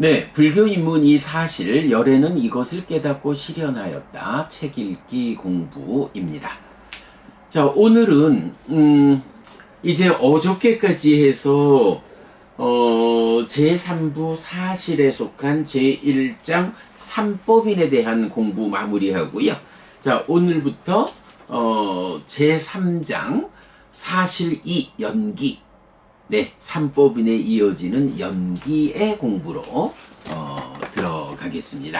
네, 불교 입문이 사실 열애는 이것을 깨닫고 실현하였다. 책 읽기 공부입니다. 자, 오늘은 이제 어저께까지 해서 제3부 사실에 속한 제1장 3법인에 대한 공부 마무리하고요. 자, 오늘부터 제3장 사실 2 연기, 네, 3법인에 이어지는 연기의 공부로 들어가겠습니다.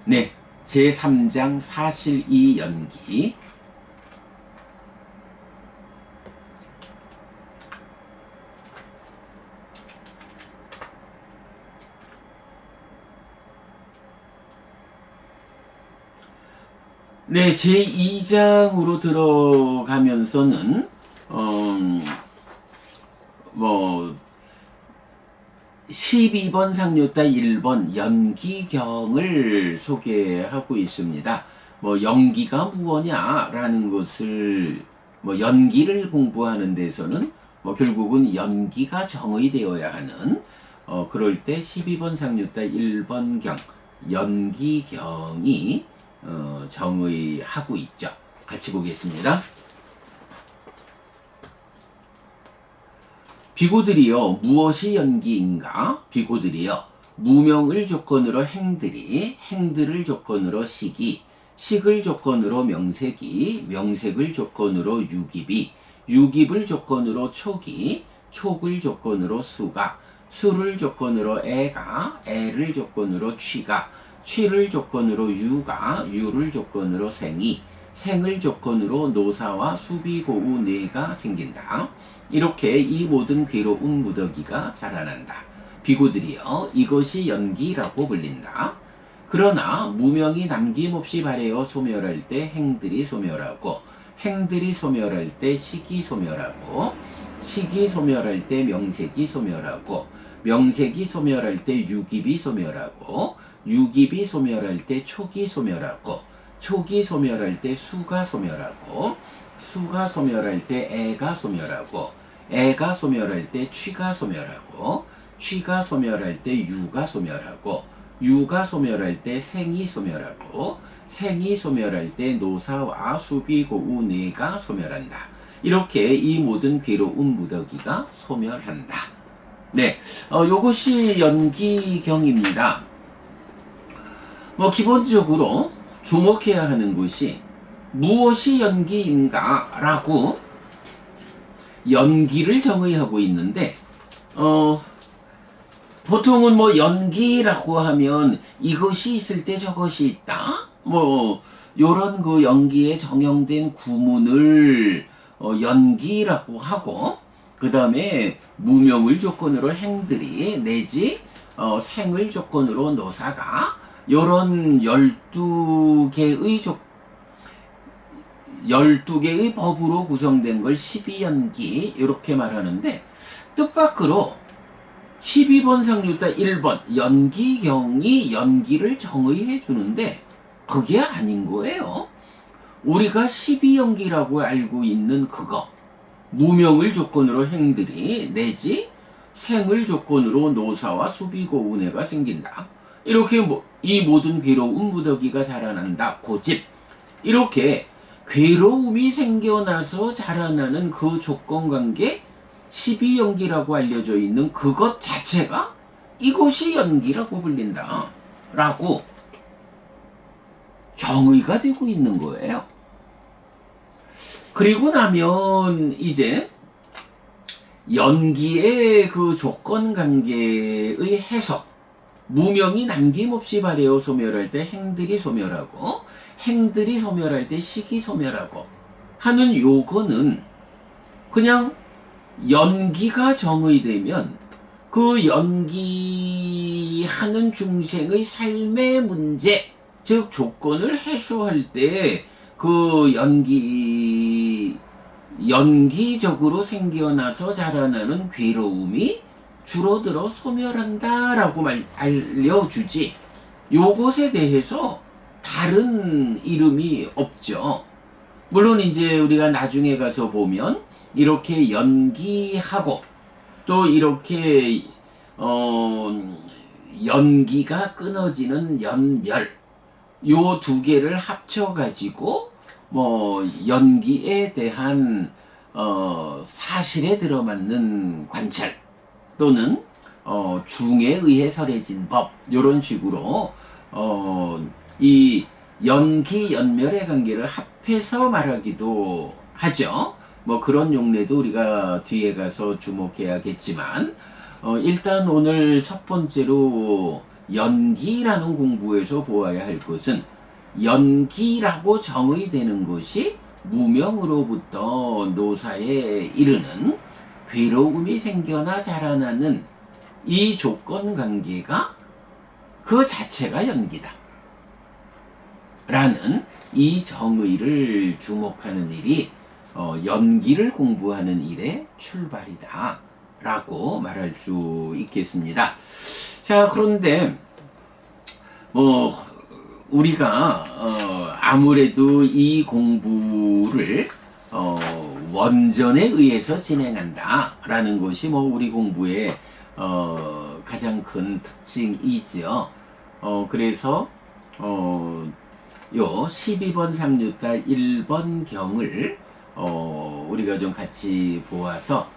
네, 제3장 사실 2 연기. 네, 제2장으로 들어가면서는 뭐 12번 상료따 1번 연기경을 소개하고 있습니다. 뭐 연기가 무엇냐라는 것을 뭐 연기를 공부하는 데서는 뭐 결국은 연기가 정의되어야 하는 그럴 때 12번 상료따 1번 경 연기경이 정의하고 있죠. 같이 보겠습니다. 비고들이여 무엇이 연기인가? 비고들이여 무명을 조건으로 행들이, 행들을 조건으로 식이, 식을 조건으로 명색이, 명색을 조건으로 유깁이, 유깁을 조건으로 촉이, 촉을 조건으로 수가, 수를 조건으로 애가, 애를 조건으로 취가, 취를 조건으로 유가, 유를 조건으로 생이, 생을 조건으로 노사와 수비고우 뇌가 생긴다. 이렇게 이 모든 괴로운 무더기가 자라난다. 비고들이여 이것이 연기라고 불린다. 그러나 무명이 남김없이 발해어 소멸할 때 행들이 소멸하고, 행들이 소멸할 때 식이 소멸하고, 식이 소멸할 때 명색이 소멸하고, 명색이 소멸할 때 유깁이 소멸하고, 유깁이 소멸할 때 촉이 소멸하고, 촉이 소멸할 때 수가 소멸하고, 수가 소멸할 때 애가 소멸하고, 애가 소멸할 때 취가 소멸하고, 취가 소멸할 때 유가 소멸하고, 유가 소멸할 때 생이 소멸하고, 생이 소멸할 때 노사와 수비고우 뇌가 소멸한다. 이렇게 이 모든 괴로운 무더기가 소멸한다. 네, 요것이 연기경입니다. 뭐 기본적으로 주목해야 하는 것이 무엇이 연기인가 라고 연기를 정의하고 있는데 보통은 뭐 연기라고 하면 이것이 있을 때 저것이 있다 뭐 요런 그 연기에 정형된 구문을 연기라고 하고, 그 다음에 무명을 조건으로 행들이 내지 생을 조건으로 노사가 요런 12개의 법으로 구성된 걸 12연기 이렇게 말하는데, 뜻밖으로 12번 상류따 1번 연기경이 연기를 정의해 주는데 그게 아닌 거예요. 우리가 12연기라고 알고 있는 그거, 무명을 조건으로 행들이 내지 생을 조건으로 노사와 수비고우 뇌가 생긴다. 이렇게 이 모든 괴로운 무더기가 자라난다. 고집. 이렇게 괴로움이 생겨나서 자라나는 그 조건관계 12연기라고 알려져 있는 그것 자체가 이것이 연기라고 불린다 라고 정의가 되고 있는 거예요. 그리고 나면 이제 연기의 그 조건관계의 해석, 무명이 남김없이 발해어 소멸할 때 행들이 소멸하고, 행들이 소멸할 때 식이 소멸하고 하는 요거는 그냥 연기가 정의되면 그 연기하는 중생의 삶의 문제, 즉 조건을 해소할 때 그 연기적으로 생겨나서 자라나는 괴로움이 줄어들어 소멸한다라고 알려주지, 요것에 대해서 다른 이름이 없죠. 물론 이제 우리가 나중에 가서 보면 이렇게 연기하고 또 이렇게 연기가 끊어지는 연멸, 요 두 개를 합쳐가지고 뭐 연기에 대한 사실에 들어맞는 관찰 또는 중에 의해 설해진 법, 요런 식으로 이 연기 연멸의 관계를 합해서 말하기도 하죠. 뭐 그런 용례도 우리가 뒤에 가서 주목해야겠지만 일단 오늘 첫 번째로 연기라는 공부에서 보아야 할 것은 연기라고 정의되는 것이 무명으로부터 노사에 이르는 괴로움이 생겨나 자라나는 이 조건 관계가 그 자체가 연기다 라는 이 정의를 주목하는 일이 연기를 공부하는 일의 출발이다 라고 말할 수 있겠습니다. 자, 그런데 뭐 우리가 아무래도 이 공부를 원전에 의해서 진행한다 라는 것이 뭐 우리 공부의 가장 큰 특징이지요. 그래서 요 12번 상류따 1번 경을 우리가 좀 같이 보아서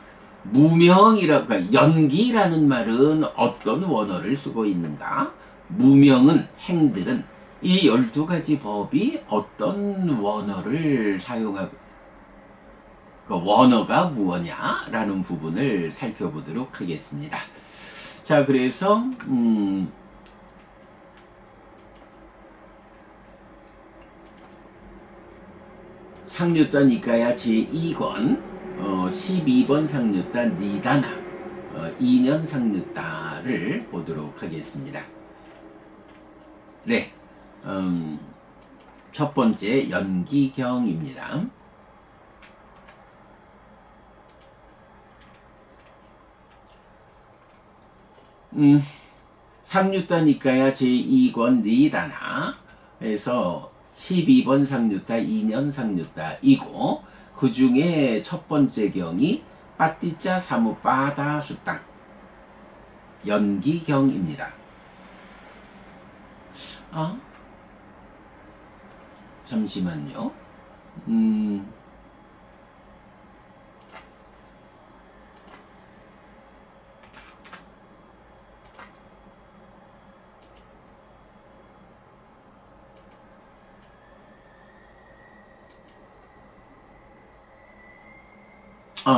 무명이라고, 그러니까 연기라는 말은 어떤 원어를 쓰고 있는가, 무명은 행들은 이 12가지 법이 어떤 원어를 사용하고, 그러니까 원어가 무엇냐라는 부분을 살펴보도록 하겠습니다. 자, 그래서 상류따 니까야 제2권 12번 상류따 니다나 2년 상류따를 보도록 하겠습니다. 네, 첫 번째 연기경입니다. 상류따 니까야 제2권 니다나에서 12번 상류따 2년 상류따이고 그 중에 첫 번째 경이 빠띠짜 사무빠다 수땅 연기경입니다. 잠시만요.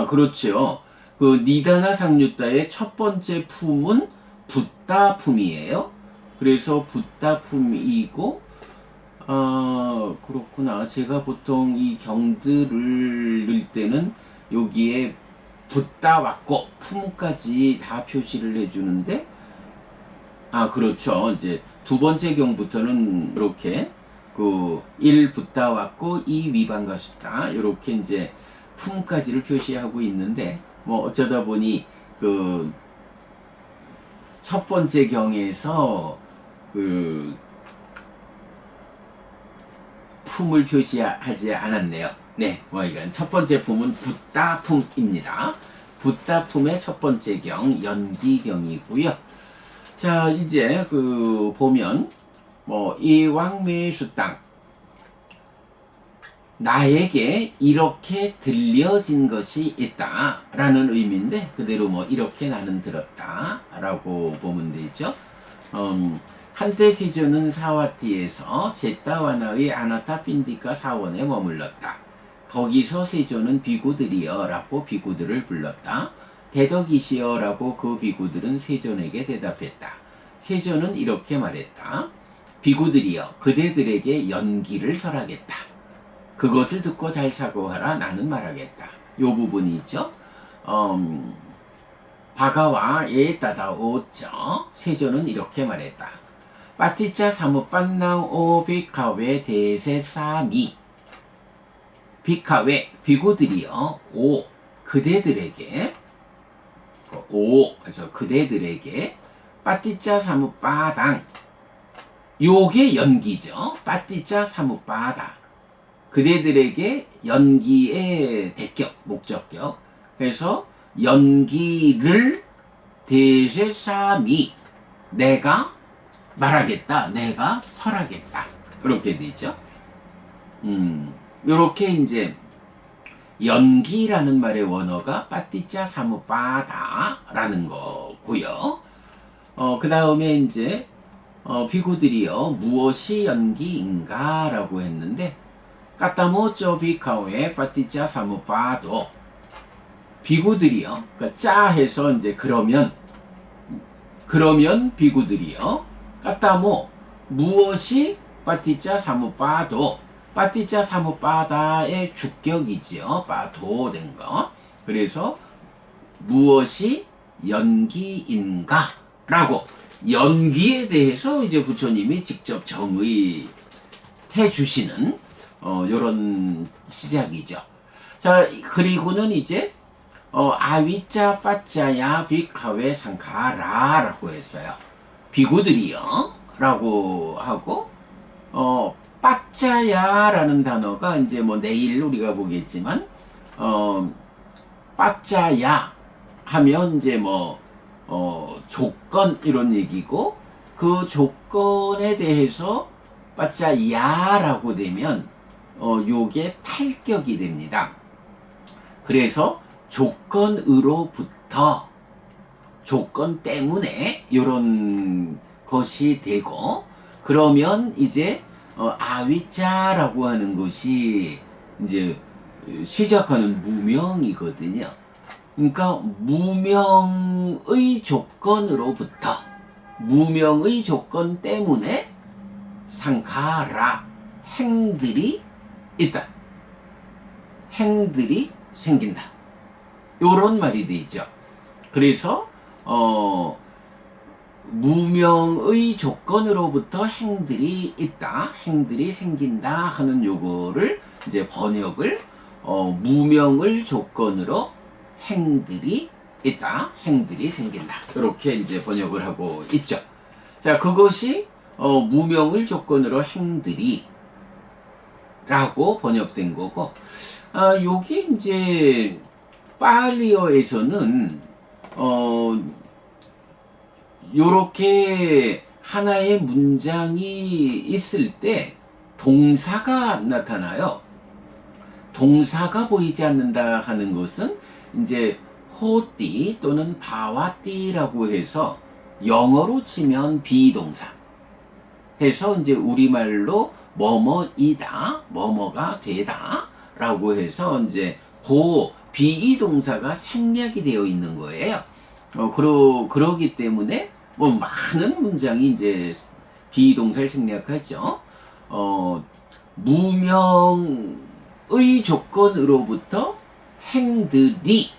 그렇죠. 그 니다나 상류따의 첫 번째 품은 붓다 품이에요. 그래서 붓다 품이고, 그렇구나. 제가 보통 이 경들을 넣을 때는 여기에 붓다 왔고 품까지 다 표시를 해주는데, 그렇죠. 이제 두 번째 경부터는 이렇게 그 1 붓다 왔고 2 위반가 싶다. 이렇게 이제 품까지를 표시하고 있는데, 뭐 어쩌다 보니 그 첫 번째 경에서 그 품을 표시하지 않았네요. 네, 뭐 이건 첫 번째 품은 붓다품입니다. 붓다품의 첫 번째 경 연기경이고요. 자, 이제 그 보면 뭐 이왕매수땅 나에게 이렇게 들려진 것이 있다 라는 의미인데, 그대로 뭐 이렇게 나는 들었다 라고 보면 되죠. 한때 세존은 사와티에서 제타와나의 아나타 핀디카 사원에 머물렀다. 거기서 세존은 비구들이여 라고 비구들을 불렀다. 대덕이시여 라고 그 비구들은 세존에게 대답했다. 세존은 이렇게 말했다. 비구들이여, 그대들에게 연기를 설하겠다. 그것을 듣고 잘 사고하라. 나는 말하겠다. 요 부분이죠. 바가와에 따다오죠. 세존은 이렇게 말했다. 빠티짜 사무빤낭 오 비카웨 대세사미. 비카웨 비구들이여 오 그대들에게 그래서 그대들에게 빠티짜 사무빠당 요게 연기죠. 빠티짜 사무빠다. 그대들에게 연기의 대격, 목적격. 그래서 연기를 대세삼이 내가 말하겠다, 내가 설하겠다. 이렇게 되죠. 이렇게 이제 연기라는 말의 원어가 빠띠짜 사무빠다라는 거고요. 그 다음에 이제 비구들이요 무엇이 연기인가라고 했는데 까따모쪼 비카오에 빠띠짜 사무빠도 비구들이요 그러니까 짜 해서 이제 그러면 비구들이요 까따모 무엇이 빠띠짜 사무빠도 빠띠짜 사무빠다의 주격이지요. 빠도 된 거. 그래서 무엇이 연기인가? 라고 연기에 대해서 이제 부처님이 직접 정의해 주시는 요런 시작이죠. 자, 그리고는 이제 아위짜 빠짜야 비카웨 상카라라고 했어요. 비구들이요. 라고 하고 빠짜야라는 단어가 이제 뭐 내일 우리가 보겠지만 빠짜야 하면 이제 뭐 조건 이런 얘기고 그 조건에 대해서 빠짜야라고 되면 요게 탈격이 됩니다. 그래서 조건으로부터 조건 때문에 요런 것이 되고 그러면 이제 아위짜라고 하는 것이 이제 시작하는 무명이거든요. 그러니까 무명의 조건으로부터 무명의 조건 때문에 상카라 행들이 있다. 행들이 생긴다. 요런 말이 되죠. 그래서 무명의 조건으로부터 행들이 있다, 행들이 생긴다 하는 요거를 이제 번역을 무명을 조건으로 행들이 있다, 행들이 생긴다 이렇게 이제 번역을 하고 있죠. 자, 그것이 무명을 조건으로 행들이 라고 번역된 거고, 요게 이제 팔리어에서는 요렇게 하나의 문장이 있을 때 동사가 나타나요. 동사가 보이지 않는다 하는 것은 이제 호띠 또는 바와띠라고 해서 영어로 치면 비동사 해서 이제 우리말로 뭐뭐이다, 뭐뭐가 되다 라고 해서 이제 그 비동사가 생략이 되어 있는 거예요. 그러기 때문에 뭐 많은 문장이 이제 비동사를 생략하죠. 무명의 조건으로부터 행들이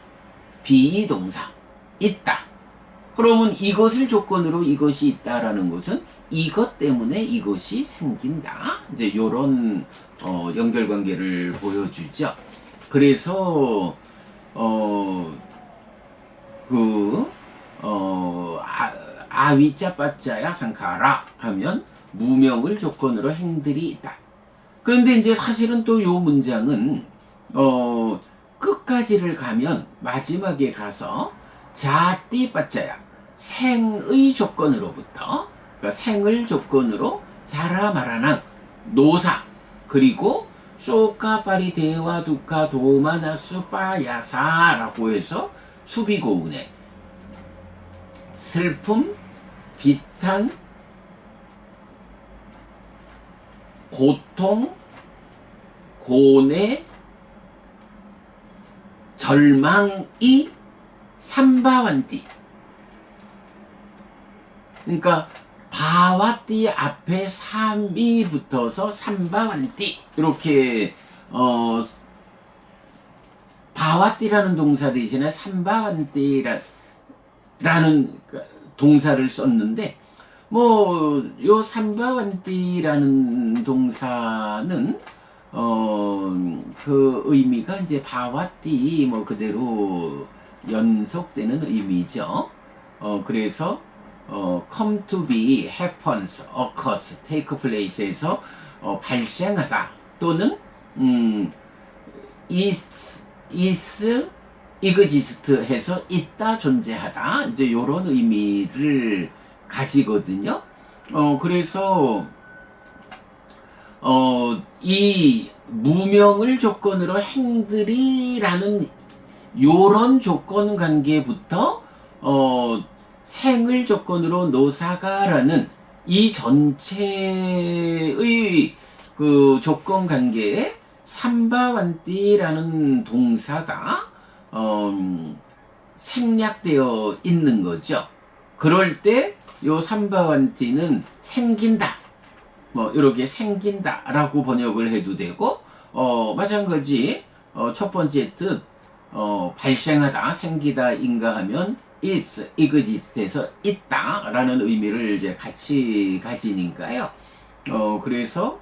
비동사 있다. 그러면 이것을 조건으로 이것이 있다라는 것은 이것 때문에 이것이 생긴다. 이제 요런 연결관계를 보여주죠. 그래서 아위짜 빠짜야 상카라 하면 무명을 조건으로 행들이 있다. 그런데 이제 사실은 또 요 문장은 끝까지를 가면 마지막에 가서 자띠 빠짜야 생의 조건으로부터 그러니까 생을 조건으로 자라 마라낭 노사 그리고 쇼카파리 대와 두카 도마나수 빠야사라고 해서 수비고운에 슬픔, 비탄, 고통, 고뇌, 절망이 삼바완띠. 그러니까 바와띠 앞에 삼이 붙어서 삼바완띠 이렇게 바와띠라는 동사 대신에 삼바완띠라는 동사를 썼는데 뭐 요 삼바완띠라는 동사는 그 의미가 이제 바와띠 뭐 그대로 연속되는 의미죠. 그래서 come to be, happens, occurs, take place에서 발생하다 또는 is, exist 해서 있다, 존재하다. 이제 요런 의미를 가지거든요. 그래서, 이 무명을 조건으로 행들이라는 요런 조건 관계부터, 생을 조건으로 노사가라는 이 전체의 그 조건 관계에 삼바완띠라는 동사가 생략되어 있는 거죠. 그럴 때 요 삼바완띠는 생긴다, 뭐 이렇게 생긴다라고 번역을 해도 되고, 마찬가지 첫 번째 뜻 발생하다, 생기다, 인가하면 is, exist에서 있다라는 의미를 이제 같이 가지니까요. 그래서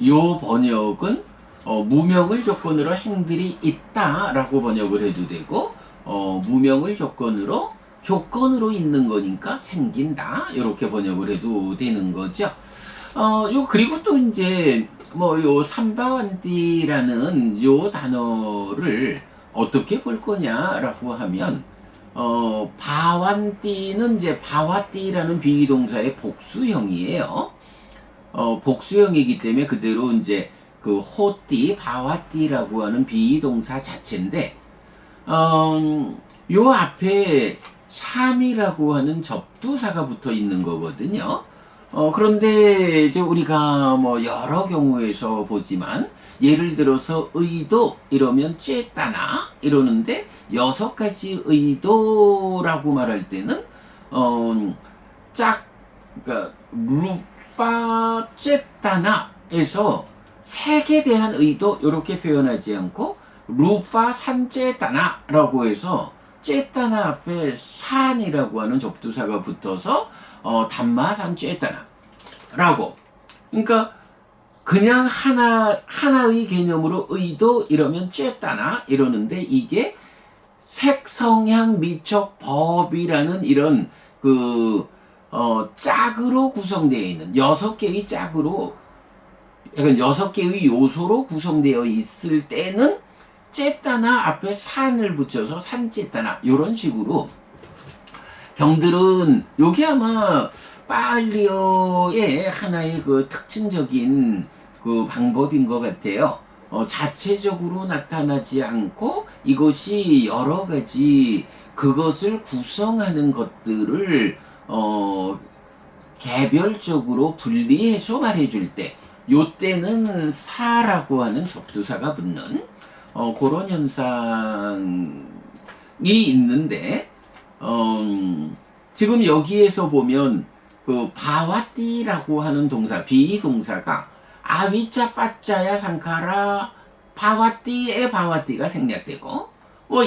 요 번역은 무명을 조건으로 행들이 있다라고 번역을 해도 되고, 무명을 조건으로 있는 거니까 생긴다, 이렇게 번역을 해도 되는 거죠. 그리고 또 이제 요 삼바완띠라는 요 단어를 어떻게 볼 거냐라고 하면, 바완띠는 이제 바와띠라는 비동사의 복수형이에요. 복수형이기 때문에 그대로 이제 그 호띠, 바와띠라고 하는 비동사 자체인데, 요 앞에 샴이라고 하는 접두사가 붙어 있는 거거든요. 그런데 이제 우리가 여러 경우에서 보지만, 예를 들어서 의도 이러면 쬐따나 이러는데, 6가지 의도라고 말할 때는 그러니까 루파 쬐따나에서 색에 대한 의도 이렇게 표현하지 않고, 루파 산쬐따나라고 해서 쬐따나 앞에 산이라고 하는 접두사가 붙어서 담마산 쬐따나라고, 그러니까 그냥 하나의 개념으로 의도 이러면 쬐따나 이러는데, 이게 색, 성향, 미적, 법이라는 이런 짝으로 구성되어 있는 6개의 짝으로, 약간 6개의 요소로 구성되어 있을 때는 쬐따나 앞에 산을 붙여서 산쬐따나 이런 식으로 경들은, 요게 아마 파알리어의 하나의 그 특징적인 그 방법인 것 같아요. 자체적으로 나타나지 않고 이것이 여러 가지 그것을 구성하는 것들을 개별적으로 분리해서 말해줄 때, 요때는 사라고 하는 접두사가 붙는 그런 현상이 있는데, 지금 여기에서 보면 그 바와띠라고 하는 동사, 비동사가 아위자 빠짜야 상카라 바와띠의 바와띠가 생략되고,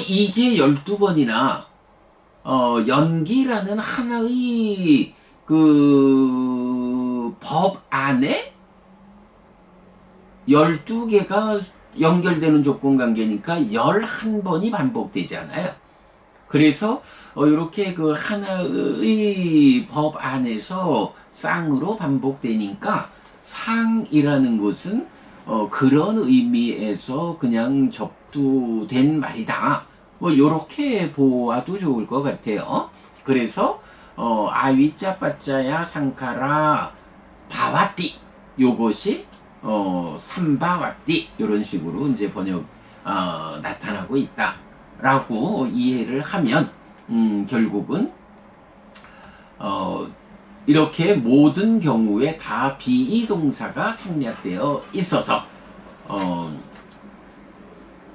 이게 12번이나 연기라는 하나의 그 법 안에 12개가 연결되는 조건 관계니까 11번이 반복되잖아요. 그래서 이렇게 그 하나의 법 안에서 쌍으로 반복되니까, 상이라는 것은 그런 의미에서 그냥 접두된 말이다, 요렇게 보아도 좋을 것 같아요. 그래서 아위자 빠짜야 상카라 바와띠, 요것이 삼바와띠 이런 식으로 이제 번역 나타나고 있다라고 이해를 하면, 결국은 이렇게 모든 경우에 다 비동사가 생략되어 있어서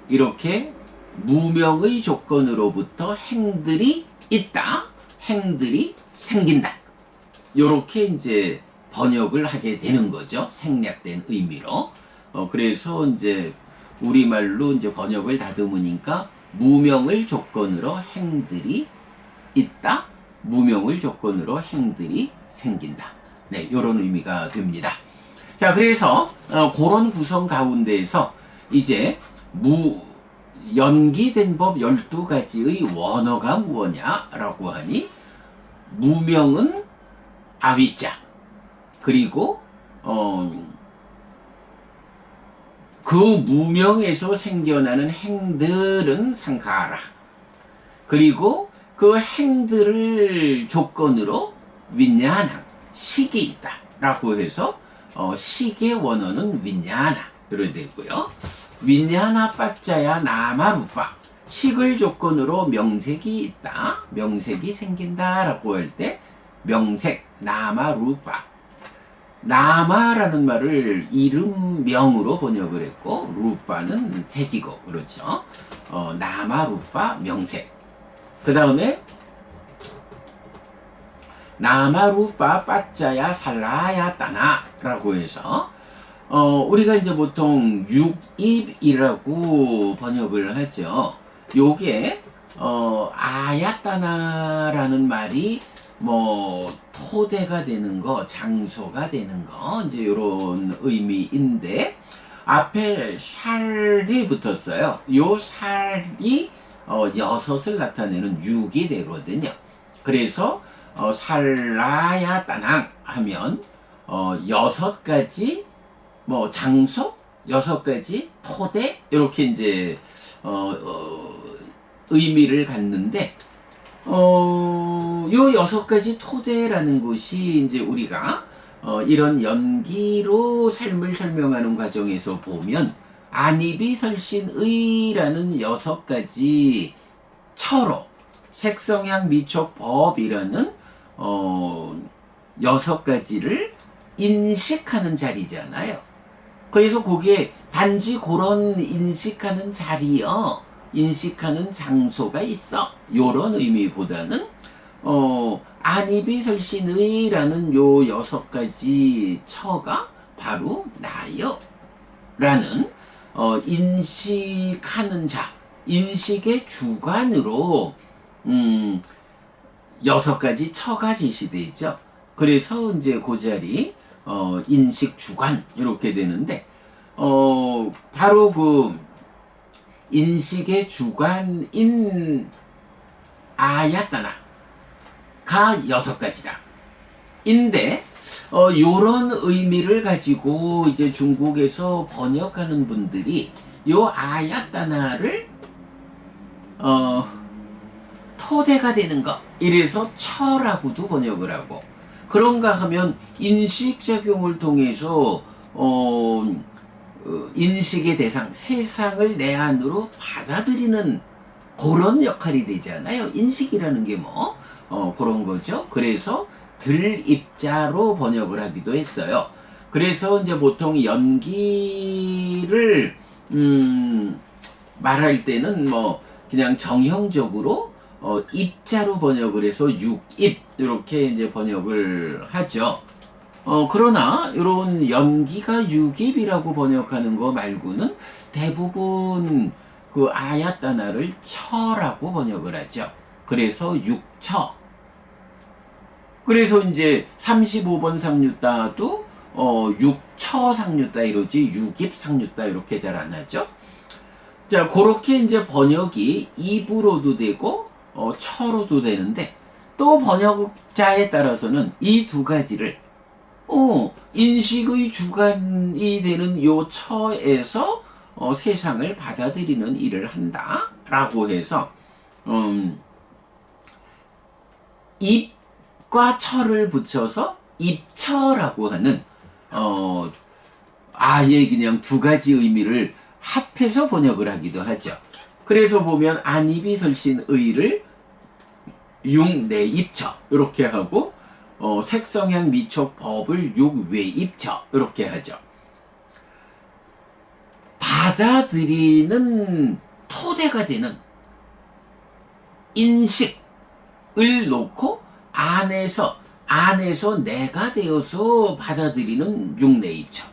이렇게 무명의 조건으로부터 행들이 있다, 행들이 생긴다, 요렇게 이제 번역을 하게 되는 거죠. 생략된 의미로. 그래서 이제 우리말로 이제 번역을 다듬으니까, 무명을 조건으로 행들이 있다, 무명을 조건으로 행들이 생긴다. 네, 요런 의미가 됩니다. 자, 그래서 그런 구성 가운데에서 이제 연기된 법 12가지의 원어가 무엇냐라고 하니, 무명은 아위자, 그리고 그 무명에서 생겨나는 행들은 상가하라. 그리고 그 행들을 조건으로 윈냐나 식이 있다 라고 해서 식의 원어는 윈냐나 이렇게 되고요. 윈냐나 빠짜야 나마루빠, 식을 조건으로 명색이 있다, 명색이 생긴다 라고 할 때 명색 나마루빠, 나마라는 말을 이름명으로 번역을 했고 루파는 색이고 그렇죠. 나마루빠 명색. 그 다음에 나마루파 빠짜야 살라야 따나 라고 해서 우리가 이제 보통 육입이라고 번역을 하죠. 요게 아야따나라는 말이 뭐 토대가 되는 거, 장소가 되는 거, 이제 요런 의미인데 앞에 샬이 붙었어요. 요 샬이 여섯을 나타내는 육이 되거든요. 그래서 살라야 따낭 하면 여섯 가지 뭐 장소, 여섯 가지 토대 이렇게 이제 의미를 갖는데 요 여섯 가지 토대라는 것이 이제 우리가 이런 연기로 삶을 설명하는 과정에서 보면 안이비설신의라는 여섯 가지 처로 색성향 미촉 법이라는 여섯 가지를 인식하는 자리잖아요. 그래서 거기에 단지 그런 인식하는 자리여, 인식하는 장소가 있어, 요런 의미보다는 안이비설신의라는 요 여섯 가지 처가 바로 나요 라는 인식하는 자, 인식의 주관으로 여섯 가지 처가 제시되죠. 그래서 이제 그 자리 인식 주관 이렇게 되는데 바로 그 인식의 주관인 아야따나가 여섯 가지다. 인데 요런 의미를 가지고 이제 중국에서 번역하는 분들이 요 아야따나를 토대가 되는 것, 이래서 처라고도 번역을 하고, 그런가 하면 인식작용을 통해서 인식의 대상, 세상을 내 안으로 받아들이는 그런 역할이 되잖아요. 인식이라는 게 뭐 그런 거죠. 그래서 들입자로 번역을 하기도 했어요. 그래서 이제 보통 연기를 말할 때는 뭐 그냥 정형적으로 입자로 번역을 해서 육입 이렇게 이제 번역을 하죠. 그러나 이런 연기가 육입이라고 번역하는 거 말고는 대부분 그 아야따나를 처라고 번역을 하죠. 그래서 육처. 그래서 이제 35번 상류따도 육처 상류따 이러지 육입 상류따 이렇게 잘 안 하죠. 자, 그렇게 이제 번역이 입으로도 되고 처로도 되는데, 또 번역자에 따라서는 이 두 가지를 인식의 주관이 되는 요 처에서 세상을 받아들이는 일을 한다 라고 해서 입과 처를 붙여서 입처라고 하는 아예 그냥 두 가지 의미를 합해서 번역을 하기도 하죠. 그래서 보면 안이비설신의를 육내입처 이렇게 하고 색성향 미촉 법을 육외입처 이렇게 하죠. 받아들이는 토대가 되는 인식을 놓고 안에서 내가 되어서 받아들이는 육내입처,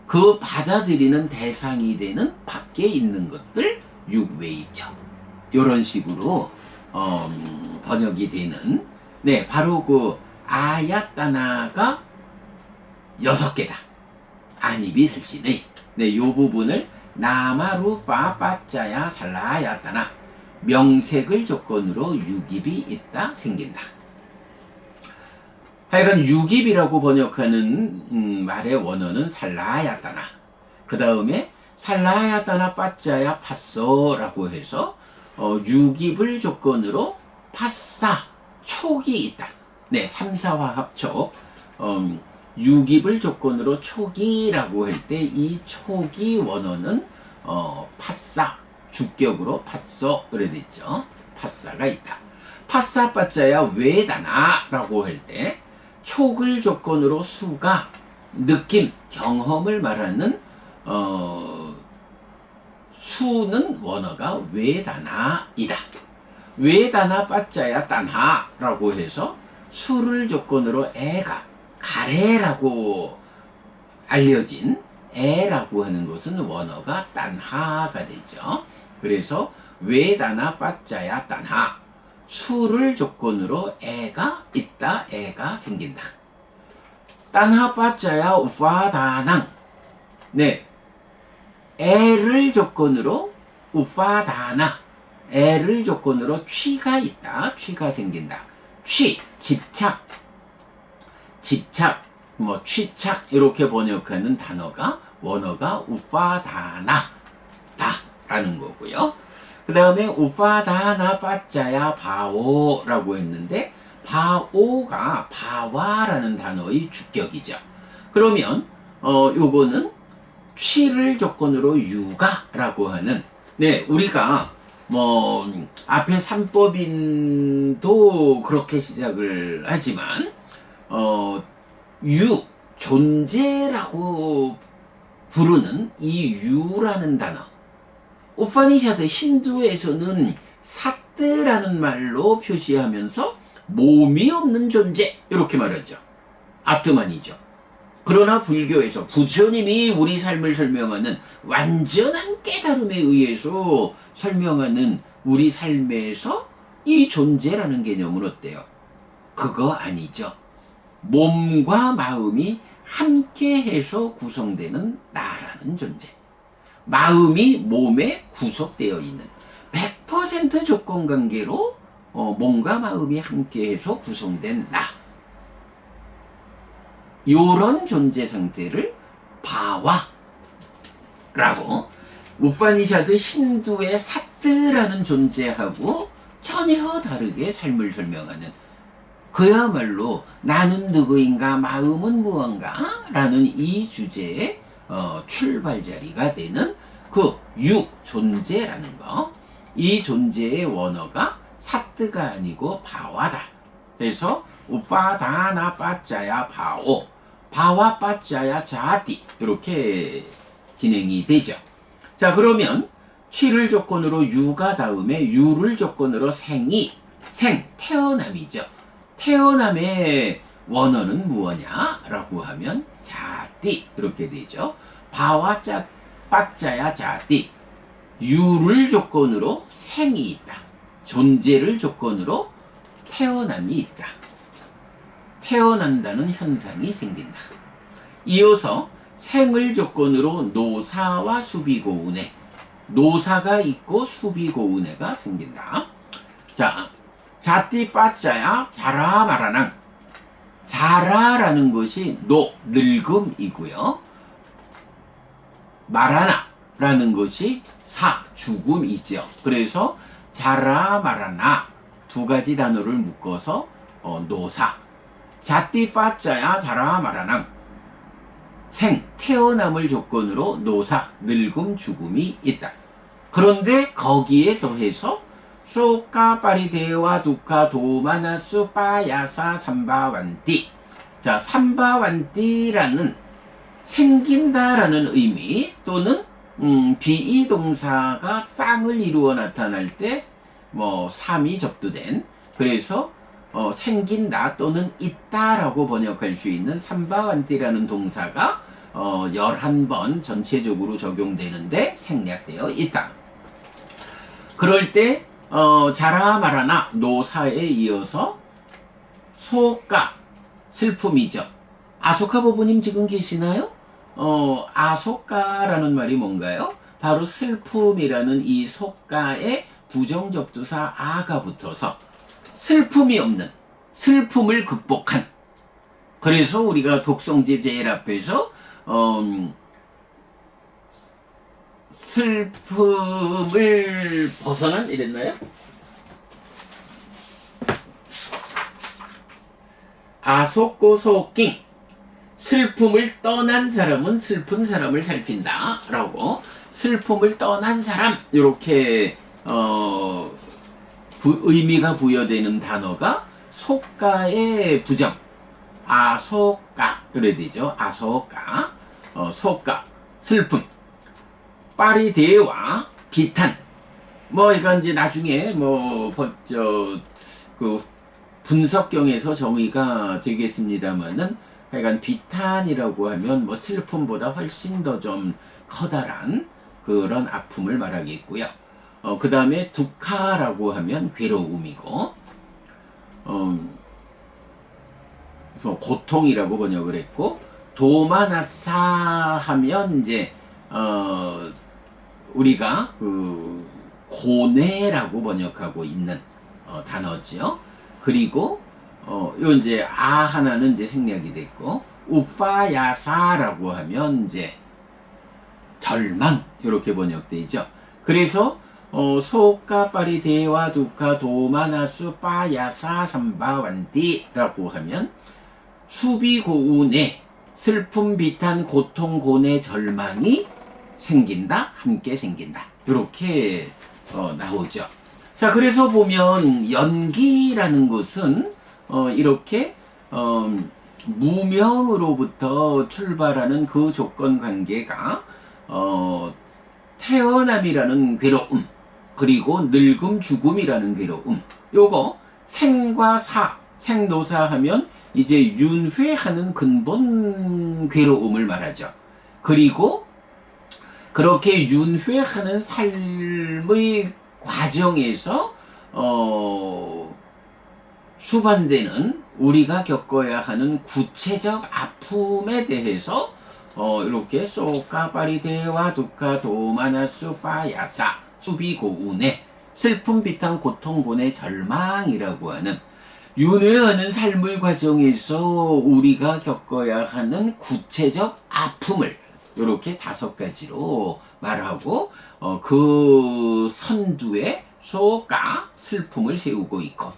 그 받아들이는 대상이 되는 밖에 있는 것들 육외입처, 이런 식으로 번역이 되는, 네, 바로 그 아야따나가 여섯 개다. 안이비설신의, 네, 요 부분을 나마루파 빠짜야 살라야따나, 명색을 조건으로 육입이 있다, 생긴다. 하여간 유깁이라고 번역하는 말의 원어는 살라야따나. 그 다음에 살라야따나 빠짜야 파쏘라고 해서 유깁을 조건으로 파싸 촉이 있다. 네, 3, 4화 합촉. 유깁을 조건으로 촉이라고 할 때 이 촉이 원어는 파싸 주격으로 파쏘 그래 됐죠. 파싸가 있다. 파싸 빠짜야 외다나라고 할 때 촉을 조건으로 수가 느낌, 경험을 말하는 수는 원어가 외다나이다. 외다나 빠짜야 딴하라고 해서 수를 조건으로 애가 가래라고 알려진 애라고 하는 것은 원어가 딴하가 되죠. 그래서 외다나 빠짜야 딴하 수를 조건으로 애가 있다, 애가 생긴다. 딴하 빠짜야 우파다낭 네, 애를 조건으로 우파다나 애를 조건으로 취가 있다, 취가 생긴다. 취, 집착, 뭐 취착 이렇게 번역하는 단어가 원어가 우파다나다 라는 거고요. 그 다음에 우파다나 빠짜야 바오라고 했는데 바오가 바와라는 단어의 주격이죠. 그러면 요거는 취를 조건으로 유가라고 하는 네, 우리가 뭐 앞에 삼법인도 그렇게 시작을 하지만 유 존재라고 부르는 이 유라는 단어 우파니샤드 힌두에서는 사뜨라는 말로 표시하면서 몸이 없는 존재 이렇게 말하죠. 아트만이죠. 그러나 불교에서 부처님이 우리 삶을 설명하는 완전한 깨달음에 의해서 설명하는 우리 삶에서 이 존재라는 개념은 어때요? 그거 아니죠. 몸과 마음이 함께해서 구성되는 나라는 존재. 마음이 몸에 구속되어 있는 100% 조건관계로 몸과 마음이 함께해서 구성된 나. 요런 존재 상태를 바와라고 우파니샤드 힌두의 사뜨라는 존재하고 전혀 다르게 삶을 설명하는 그야말로 나는 누구인가 마음은 무언가 라는 이 주제의 출발자리가 되는 그 유 존재라는 거. 이 존재의 원어가 사뜨가 아니고 바와다. 그래서 우파다나 빠짜야 바오 바와 빠짜야 자티 이렇게 진행이 되죠. 자, 그러면 취를 조건으로 유가 다음에 유를 조건으로 생이 태어남이죠. 태어남의 원어는 무엇냐라고 하면 자띠 이렇게 되죠. 바와 빠짜야 자띠 유를 조건으로 생이 있다. 존재를 조건으로 태어남이 있다. 태어난다는 현상이 생긴다. 이어서 생을 조건으로 노사와 수비고운해 노사가 있고 수비고운해가 생긴다. 자, 자띠 빠짜야 자라 마라낭 자라라는 것이 늙음이고요. 마라나라는 것이 죽음이죠. 그래서 자라 마라나 두 가지 단어를 묶어서 노사 자띠 빠짜야 자라 마라낭 태어남을 조건으로 노사 늙음 죽음이 있다. 그런데 거기에 더해서 쇼카 파리데와 두카 도마나수 빠야사 삼바완띠 자 삼바완띠라는 생긴다라는 의미 또는 비이동사가 쌍을 이루어 나타날 때 뭐 삼이 접두된 그래서 생긴다 또는 있다라고 번역할 수 있는 삼바완띠라는 동사가 11번 전체적으로 적용되는데 생략되어 있다. 그럴 때 자라 마라나 노사에 이어서 소가 슬픔이죠. 아소카 부부님 지금 계시나요? 아소카라는 말이 뭔가요? 바로 슬픔이라는 이 소가에 부정접두사 아가 붙어서 슬픔이 없는 슬픔을 극복한 그래서 우리가 독성집 제일 앞에서 슬픔을 벗어난 이랬나요? 아속고 속깅, 슬픔을 떠난 사람은 슬픈 사람을 살핀다 라고, 슬픔을 떠난 사람 이렇게 의미가 부여되는 단어가 속가의 부정, 아속가 그래야 되죠. 아속가, 속가, 슬픔, 파리대와 비탄. 뭐 이건 이제 나중에 그 분석경에서 정의가 되겠습니다만은, 하여간 비탄이라고 하면 뭐 슬픔보다 훨씬 더 좀 커다란 그런 아픔을 말하겠고요. 그 다음에 두카라고 하면 괴로움이고, 고통이라고 번역을 했고, 도마나사 하면 이제 우리가 그 고뇌라고 번역하고 있는 단어죠. 그리고 요 이제 하나는 이제 생략이 됐고, 우파야사라고 하면 이제 절망 이렇게 번역되죠. 그래서 소카 파리데와 두카 도마나수 파야사 삼바완디라고 하면 수비고운에 슬픔, 비탄, 고통, 고뇌, 절망이 생긴다, 함께 생긴다. 이렇게 나오죠. 자, 그래서 보면 연기라는 것은 이렇게 무명으로부터 출발하는 그 조건 관계가 태어남이라는 괴로움, 그리고 늙음, 죽음이라는 괴로움, 요거 생과 사, 생노사 하면 이제 윤회하는 근본 괴로움을 말하죠. 그리고 그렇게 윤회하는 삶의 과정에서 수반되는 우리가 겪어야 하는 구체적 아픔에 대해서 이렇게 소카파리데와 두카 도마나수 파야사 수비고운의 슬픔, 비탄, 고통, 고뇌, 절망이라고 하는 윤회하는 삶의 과정에서 우리가 겪어야 하는 구체적 아픔을 이렇게 5가지로 말하고, 그 선두에 소가 슬픔을 세우고 있고,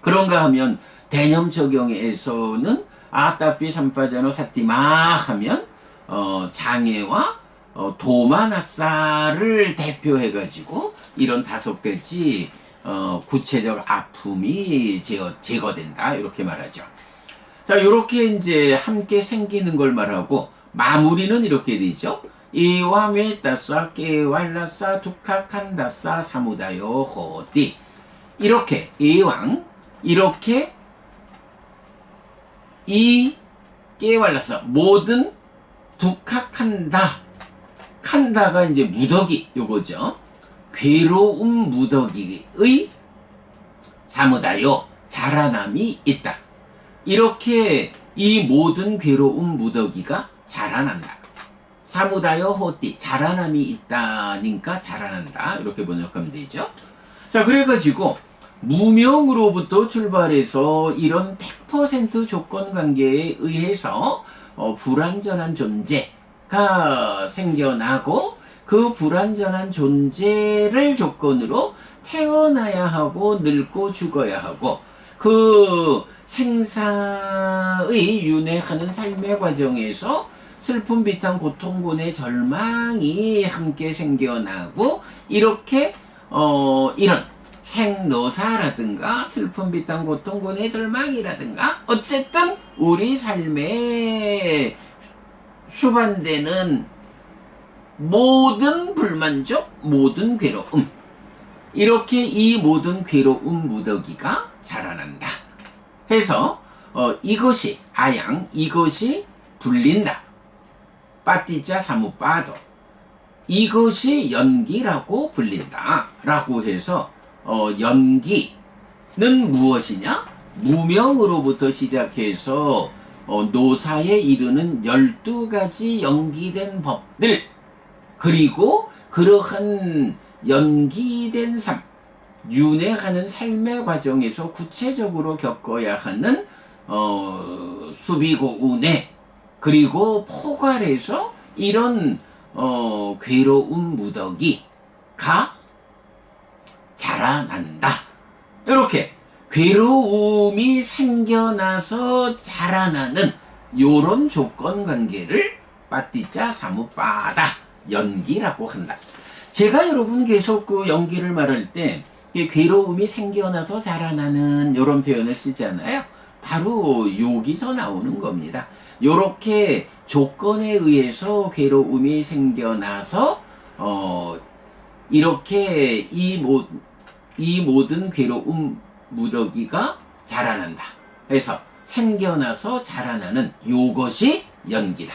그런가 하면 대념 적용에서는 아따피 삼파자노 사티마 하면 장애와 도마나사를 대표해 가지고 이런 5가지 구체적 아픔이 제거된다 이렇게 말하죠. 자, 이렇게 이제 함께 생기는 걸 말하고, 마무리는 이렇게 되죠. 이와 멜다사 깨왈라사 두카칸다사 사무다요 호띠. 이렇게 이왕 이렇게 이 깨왈라사 모든 두카칸다, 칸다가 이제 무더기 요거죠. 괴로움 무더기의 사무다요 자라남이 있다. 이렇게 이 모든 괴로움 무더기가 자라난다. 사무다요 호띠, 자라남이 있다니까 자라난다 이렇게 번역하면 되죠. 자, 그래가지고 무명으로부터 출발해서 이런 100% 조건 관계에 의해서 불완전한 존재가 생겨나고, 그 불완전한 존재를 조건으로 태어나야 하고 늙고 죽어야 하고, 그 생사의 윤회하는 삶의 과정에서 슬픔, 비탄, 고통, 고뇌, 절망이 함께 생겨나고, 이렇게 이런 생노사라든가 슬픔, 비탄, 고통, 고뇌, 절망이라든가 어쨌든 우리 삶에 수반되는 모든 불만족, 모든 괴로움, 이렇게 이 모든 괴로움 무더기가 자라난다 해서 이것이 아양, 이것이 불린다, 빠띠자 사무빠도, 이것이 연기라고 불린다 라고 해서 연기는 무엇이냐? 무명으로부터 시작해서 노사에 이르는 12가지 연기된 법들, 그리고 그러한 연기된 삶, 윤회하는 삶의 과정에서 구체적으로 겪어야 하는 수비고운에 그리고 포괄해서 이런 괴로운 무더기가 자라난다. 이렇게 괴로움이 생겨나서 자라나는 요런 조건 관계를 빠띠자 사무빠다 연기라고 한다. 제가 여러분 계속 그 연기를 말할 때 괴로움이 생겨나서 자라나는 요런 표현을 쓰잖아요. 바로 여기서 나오는 겁니다. 요렇게 조건에 의해서 괴로움이 생겨나서 이렇게 이 모든 괴로움 무더기가 자라난다. 그래서 생겨나서 자라나는 요것이 연기다.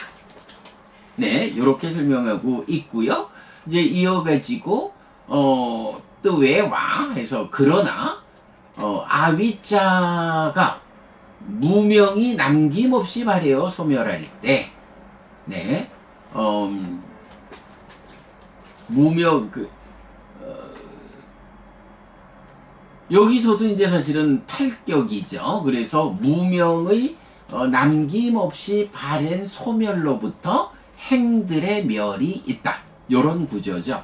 네, 요렇게 설명하고 있고요. 이제 이어가지고 또 왜 와? 해서 그러나 아위자가 무명이 남김없이 발해어 소멸할 때, 네, 무명 여기서도 이제 사실은 탈격이죠. 그래서 무명의 남김없이 발행 소멸로부터 행들의 멸이 있다. 요런 구조죠.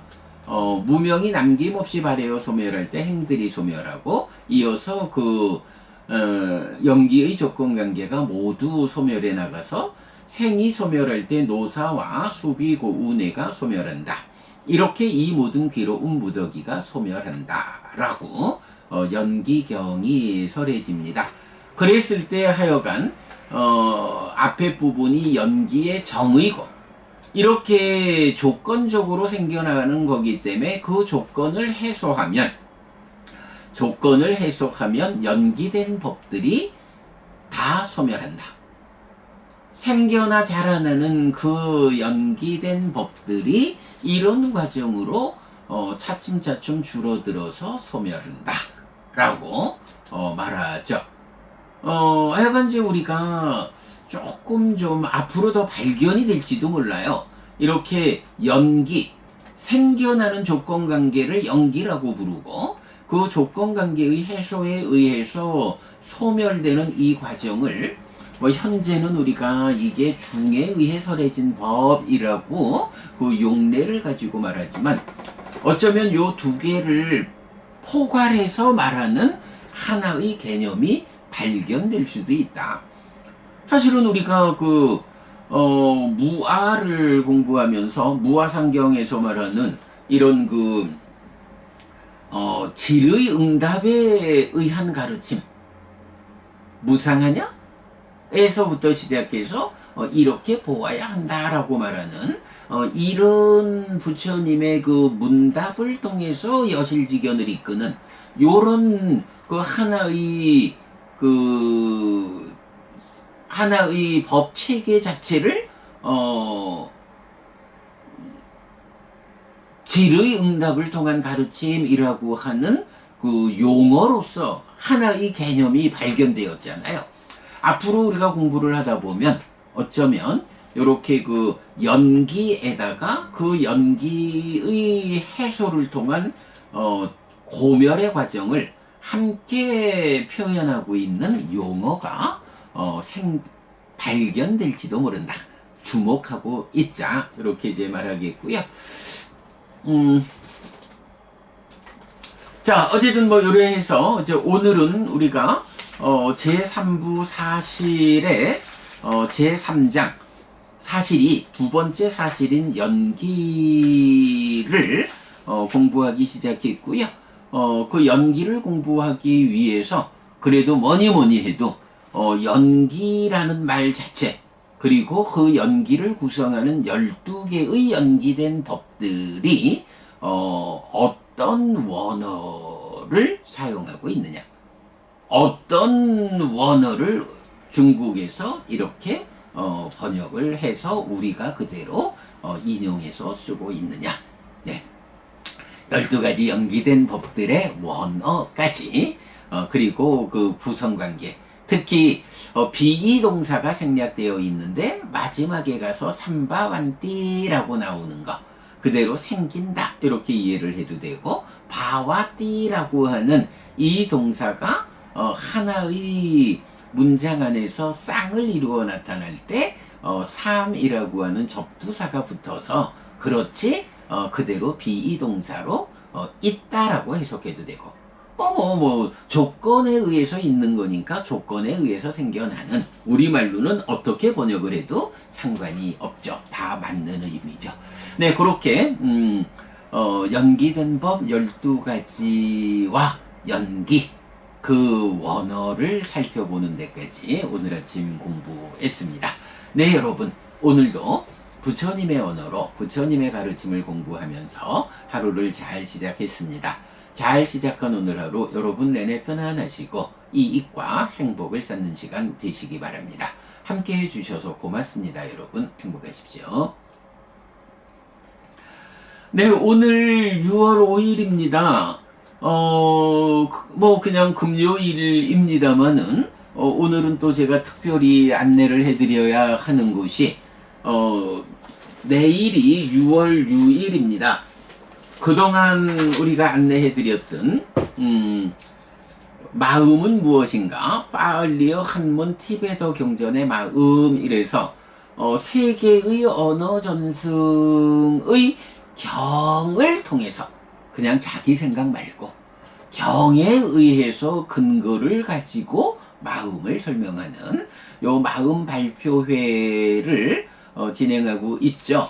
무명이 남김없이 발해어 소멸할 때 행들이 소멸하고 이어서 연기의 조건관계가 모두 소멸해 나가서 생이 소멸할 때 노사와 수비고운해가 소멸한다. 이렇게 이 모든 괴로운 무더기가 소멸한다. 라고 연기경이 설해집니다. 그랬을 때 하여간 앞에 부분이 연기의 정의고 이렇게 조건적으로 생겨나는 거기 때문에 그 조건을 해소하면 연기된 법들이 다 소멸한다. 생겨나 자라나는 그 연기된 법들이 이런 과정으로 차츰차츰 줄어들어서 소멸한다. 라고 말하죠. 하여간 이제 우리가 조금 좀 앞으로 더 발견이 될지도 몰라요. 이렇게 연기, 생겨나는 조건관계를 연기라고 부르고 그 조건관계의 해소에 의해서 소멸되는 이 과정을 현재는 우리가 이게 중에 의해 설해진 법이라고 그 용례를 가지고 말하지만 어쩌면 요 두 개를 포괄해서 말하는 하나의 개념이 발견될 수도 있다. 사실은 우리가 무아를 공부하면서 무아상경에서 말하는 이런 질의 응답에 의한 가르침, 무상하냐? 에서부터 시작해서 이렇게 보아야 한다라고 말하는 이런 부처님의 그 문답을 통해서 여실지견을 이끄는 요런 하나의 법 체계 자체를 질의 응답을 통한 가르침이라고 하는 그 용어로서 하나의 개념이 발견되었잖아요. 앞으로 우리가 공부를 하다 보면 어쩌면 이렇게 그 연기에다가 그 연기의 해소를 통한 고멸의 과정을 함께 표현하고 있는 용어가 발견될지도 모른다. 주목하고 있자. 이렇게 이제 말하겠고요. 자, 어쨌든 요래해서 이제 오늘은 우리가 제3부 사실의 제3장 사실이 두 번째 사실인 연기를 공부하기 시작했고요. 그 연기를 공부하기 위해서 그래도 뭐니 해도 연기라는 말 자체 그리고 그 연기를 구성하는 12개의 연기된 법들이 어떤 원어를 사용하고 있느냐, 어떤 원어를 중국에서 이렇게 번역을 해서 우리가 그대로 인용해서 쓰고 있느냐. 네. 12가지 연기된 법들의 원어까지 그리고 그 구성관계 특히 비이동사가 생략되어 있는데 마지막에 가서 삼바완띠라고 나오는 거 그대로 생긴다 이렇게 이해를 해도 되고 바와띠라고 하는 이 동사가 하나의 문장 안에서 쌍을 이루어 나타날 때 삼이라고 하는 접두사가 붙어서 그렇지 그대로 비이동사로 있다라고 해석해도 되고 조건에 의해서 있는 거니까 조건에 의해서 생겨나는 우리말로는 어떻게 번역을 해도 상관이 없죠. 다 맞는 의미죠. 네, 그렇게 연기된 법 12가지와 연기 그 원어를 살펴보는 데까지 오늘 아침 공부했습니다. 네, 여러분 오늘도 부처님의 언어로 부처님의 가르침을 공부하면서 하루를 잘 시작했습니다. 잘 시작한 오늘 하루 여러분 내내 편안하시고 이익과 행복을 쌓는 시간 되시기 바랍니다. 함께 해주셔서 고맙습니다. 여러분 행복하십시오. 네, 오늘 6월 5일입니다. 그냥 금요일입니다만은 오늘은 또 제가 특별히 안내를 해드려야 하는 곳이 내일이 6월 6일입니다. 그동안 우리가 안내해드렸던 마음은 무엇인가? 파울리어 한문 티베터 경전의 마음 이래서 세계의 언어 전승의 경을 통해서 그냥 자기 생각 말고 경에 의해서 근거를 가지고 마음을 설명하는 요 마음 발표회를 진행하고 있죠.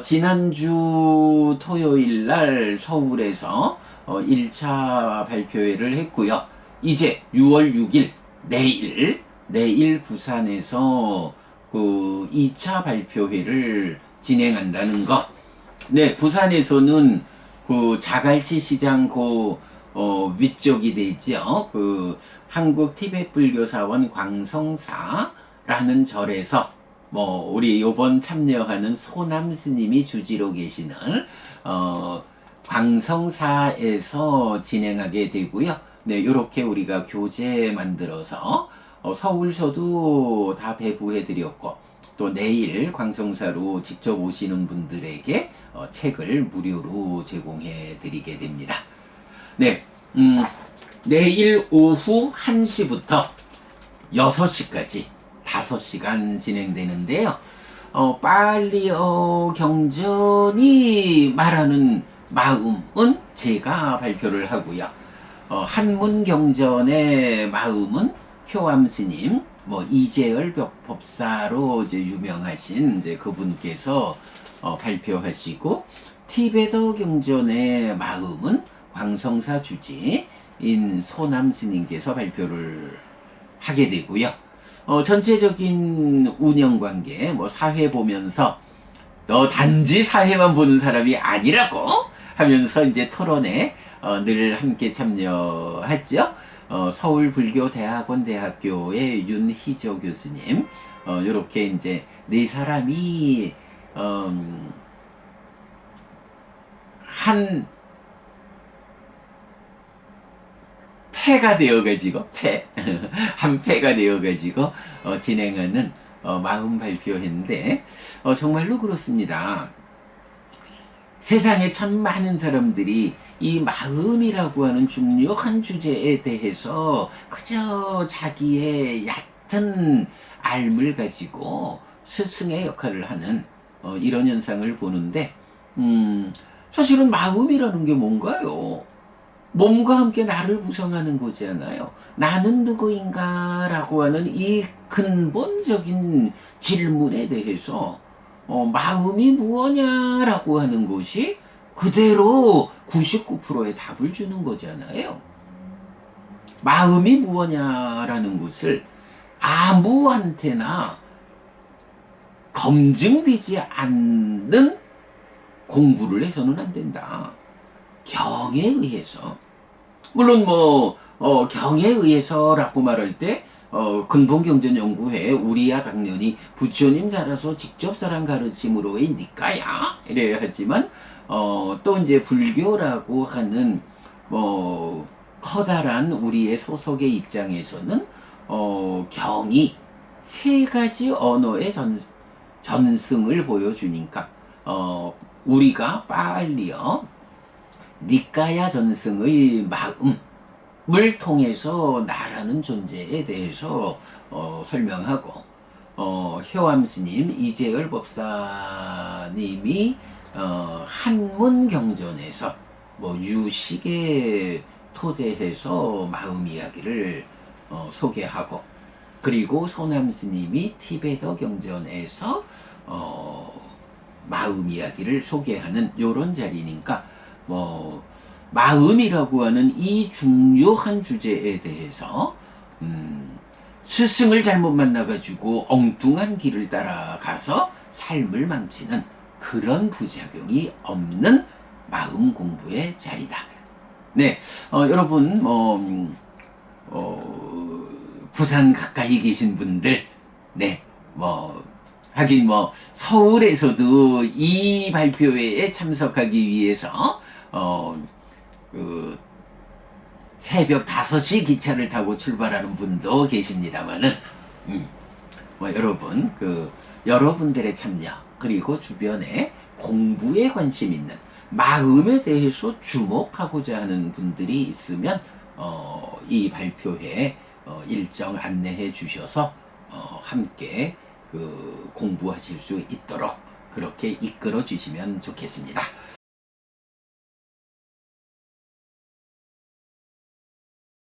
지난주 토요일 날 서울에서 1차 발표회를 했고요. 이제 6월 6일 내일 부산에서 그 2차 발표회를 진행한다는 것. 네, 부산에서는 그 자갈치 시장 위쪽이 되죠. 그 한국 티베트 불교사원 광성사라는 절에서 우리 요번 참여하는 소남 스님이 주지로 계시는 광성사에서 진행하게 되고요. 네, 요렇게 우리가 교재 만들어서 서울서도 다 배부해드렸고 또 내일 광성사로 직접 오시는 분들에게 책을 무료로 제공해 드리게 됩니다. 네, 내일 오후 1시부터 6시까지 5시간 진행되는데요. 파울리어 경전이 말하는 마음은 제가 발표를 하고요. 한문 경전의 마음은 효암 스님, 이재열 법사로 이제 유명하신 이제 그분께서 발표하시고, 티베터 경전의 마음은 광성사 주지인 소남 스님께서 발표를 하게 되고요. 전체적인 운영관계, 사회 보면서 너 단지 사회만 보는 사람이 아니라고 하면서 이제 토론에 늘 함께 참여하죠. 서울불교대학원 대학교의 윤희조 교수님, 요렇게 이제 네 사람이 한 패가 되어가지고 한 패가 되어가지고 진행하는 마음 발표회인데 정말로 그렇습니다. 세상에 참 많은 사람들이 이 마음이라고 하는 중요한 주제에 대해서 그저 자기의 얕은 알을 가지고 스승의 역할을 하는 이런 현상을 보는데 사실은 마음이라는 게 뭔가요? 몸과 함께 나를 구성하는 거잖아요. 나는 누구인가 라고 하는 이 근본적인 질문에 대해서 마음이 무엇냐라고 하는 것이 그대로 99%의 답을 주는 거잖아요. 마음이 무엇냐라는 것을 아무한테나 검증되지 않는 공부를 해서는 안 된다. 경에 의해서, 물론 경에 의해서라고 말할 때 근본경전연구회 우리야 당연히 부처님 살아서 직접 살한 가르침으로의 니까야 이래야 하지만 또 이제 불교라고 하는 커다란 우리의 소속의 입장에서는 경이 세 가지 언어의 전승을 보여주니까 우리가 빨리요 니까야 전승의 마음, 통해서 나라는 존재에 대해서 설명하고 효암 스님, 이재열 법사님이 한문 경전에서 뭐 유식에 토대해서 마음 이야기를 소개하고, 그리고 소남 스님이 티베터 경전에서 마음 이야기를 소개하는 요런 자리니까, 뭐 마음이라고 하는 이 중요한 주제에 대해서 스승을 잘못 만나가지고 엉뚱한 길을 따라가서 삶을 망치는 그런 부작용이 없는 마음 공부의 자리다. 네, 여러분 부산 가까이 계신 분들, 네, 하긴 서울에서도 이 발표회에 참석하기 위해서 새벽 5시 기차를 타고 출발하는 분도 계십니다만은, 여러분, 여러분들의 참여, 그리고 주변에 공부에 관심 있는, 마음에 대해서 주목하고자 하는 분들이 있으면, 이 발표회에 일정 안내해 주셔서, 함께 공부하실 수 있도록 그렇게 이끌어 주시면 좋겠습니다.